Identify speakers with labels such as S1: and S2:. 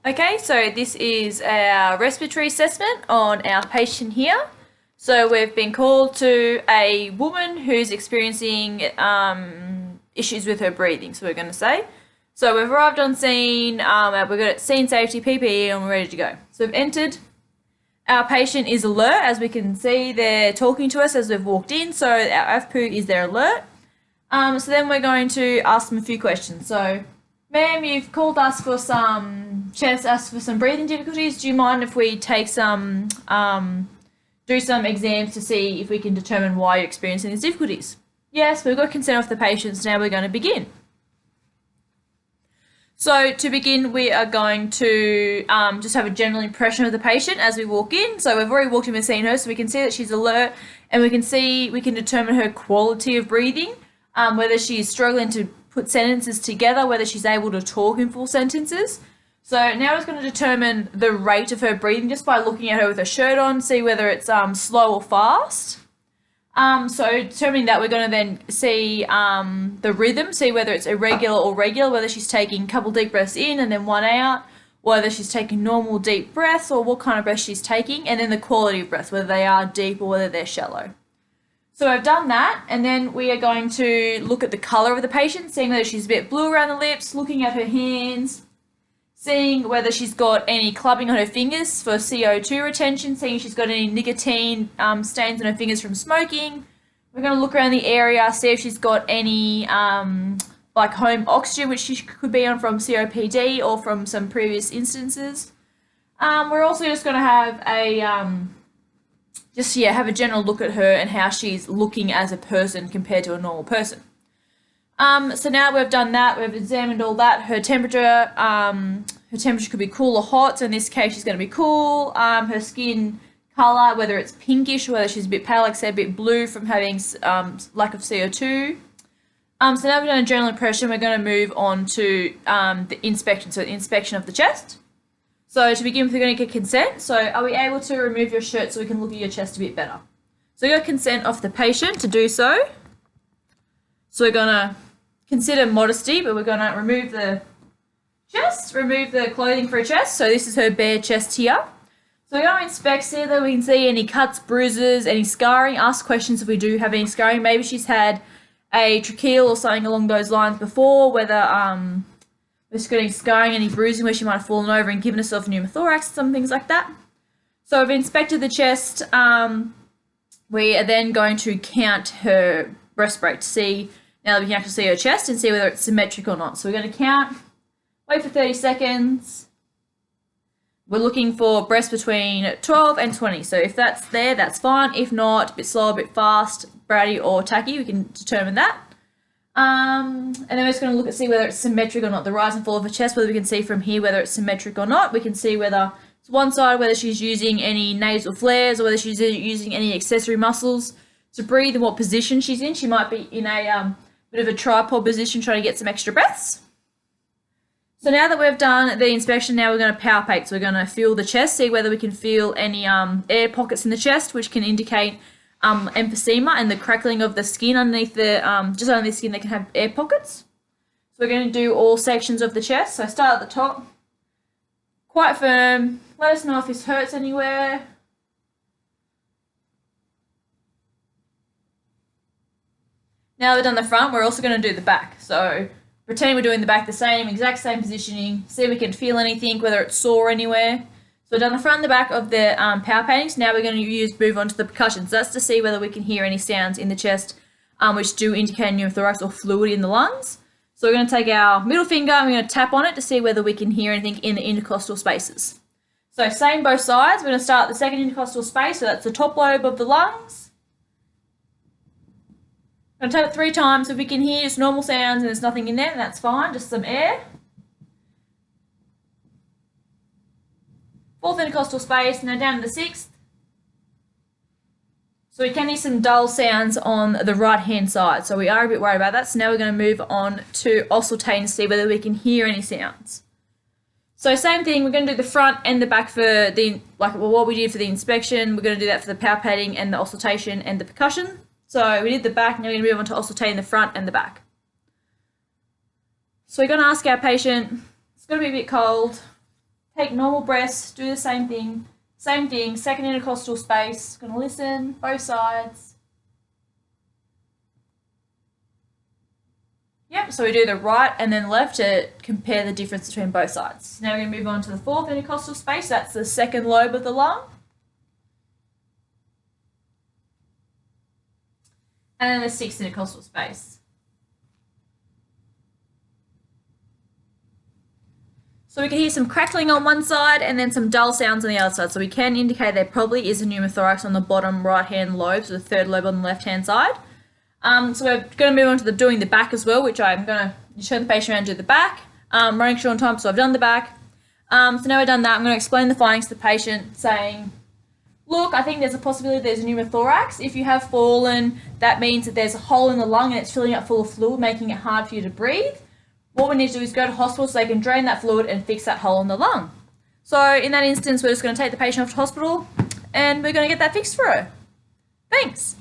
S1: Okay, so this is our respiratory assessment on our patient here. So we've been called to a woman who's experiencing issues with her breathing, so we're going to say. So we've arrived on scene, we've got scene safety, PPE, and we're ready to go. So we've entered. Our patient is alert, as we can see they're talking to us as we've walked in, so our FPU is their alert. So then we're going to ask them a few questions. So, ma'am, you've called us for some breathing difficulties. Do you mind if we take some, do some exams to see if we can determine why you're experiencing these difficulties? Yes, we've got consent of the patient, so now we're going to begin. So to begin, we are going to just have a general impression of the patient as we walk in. So we've already walked in and seen her, so we can see that she's alert, and we can determine her quality of breathing, whether she's struggling to put sentences together, whether she's able to talk in full sentences. So now it's going to determine the rate of her breathing just by looking at her with her shirt on, see whether it's slow or fast. So determining that, we're going to then see the rhythm, see whether it's irregular or regular, whether she's taking a couple deep breaths in and then one out, whether she's taking normal deep breaths or what kind of breath she's taking, and then the quality of breath, whether they are deep or whether they're shallow. So I've done that, and then we are going to look at the colour of the patient, seeing whether she's a bit blue around the lips, looking at her hands, seeing whether she's got any clubbing on her fingers for CO2 retention, seeing if she's got any nicotine stains on her fingers from smoking. We're going to look around the area, see if she's got any like home oxygen, which she could be on from COPD or from some previous instances. We're also just going to have a have a general look at her and how she's looking as a person compared to a normal person. So now we've done that, we've examined all that. Her temperature could be cool or hot, so in this case she's going to be cool. Her skin colour, whether it's pinkish or whether she's a bit pale, like I said, a bit blue from having lack of CO2. So now we've done a general impression, we're going to move on to the inspection, so the inspection of the chest. So to begin with, we're going to get consent. So are we able to remove your shirt so we can look at your chest a bit better? So we got consent of the patient to do so. So we're going to consider modesty, but we're going to remove the chest, remove the clothing for her chest. So this is her bare chest here. So we're going to inspect, see that we can see any cuts, bruises, any scarring, ask questions if we do have any scarring. Maybe she's had a tracheal or something along those lines before, whether she's got any scarring, any bruising where she might have fallen over and given herself pneumothorax, some things like that. So we've inspected the chest. We are then going to count her breast rate to see, now that we can actually see her chest, and see whether it's symmetric or not. So we're going to count, wait for 30 seconds. We're looking for breaths between 12 and 20. So if that's there, that's fine. If not, a bit slow, a bit fast, bratty or tacky, we can determine that. And then we're just going to look at see whether it's symmetric or not, the rise and fall of her chest, whether we can see from here whether it's symmetric or not. We can see whether it's one side, whether she's using any nasal flares or whether she's using any accessory muscles to breathe and what position she's in. She might be in a bit of a tripod position trying to get some extra breaths. So now that we've done the inspection, now we're going to palpate. So we're going to feel the chest, see whether we can feel any air pockets in the chest, which can indicate emphysema and the crackling of the skin underneath the, just underneath the skin that can have air pockets. So we're going to do all sections of the chest. So start at the top, quite firm. Let us know if this hurts anywhere. Now we've done the front, we're also going to do the back. So pretend we're doing the back the same, exact same positioning. See if we can feel anything, whether it's sore anywhere. So we've done the front and the back of the palpating. So now we're going to move on to the percussion. So that's to see whether we can hear any sounds in the chest, which do indicate pneumothorax or fluid in the lungs. So we're going to take our middle finger and we're going to tap on it to see whether we can hear anything in the intercostal spaces. So same both sides. We're going to start at the second intercostal space. So that's the top lobe of the lungs. I'm going to tap it 3 times. If we can hear just normal sounds and there's nothing in there, then that's fine, just some air. Fourth intercostal space, now down to the 6th. So we can hear some dull sounds on the right-hand side. So we are a bit worried about that. So now we're going to move on to auscultate and see whether we can hear any sounds. So same thing, we're going to do the front and the back for what we did for the inspection. We're going to do that for the palpating and the auscultation and the percussion. So we did the back, now we're going to move on to auscultating the front and the back. So we're going to ask our patient, it's going to be a bit cold, Take normal breaths, do the same thing, second intercostal space, gonna listen, both sides. Yep, so we do the right and then left to compare the difference between both sides. Now we're gonna move on to the fourth intercostal space, that's the second lobe of the lung. And then the sixth intercostal space. So we can hear some crackling on one side and then some dull sounds on the other side. So we can indicate there probably is a pneumothorax on the bottom right-hand lobe, so the third lobe on the left-hand side. So we're going to move on to doing the back as well, which I'm going to show the patient around and do the back. Running short on time, so I've done the back. So now we've done that, I'm going to explain the findings to the patient, saying, look, I think there's a possibility there's a pneumothorax. If you have fallen, that means that there's a hole in the lung and it's filling up full of fluid, making it hard for you to breathe. What we need to do is go to hospital so they can drain that fluid and fix that hole in the lung. So in that instance, we're just going to take the patient off to hospital and we're going to get that fixed for her. Thanks.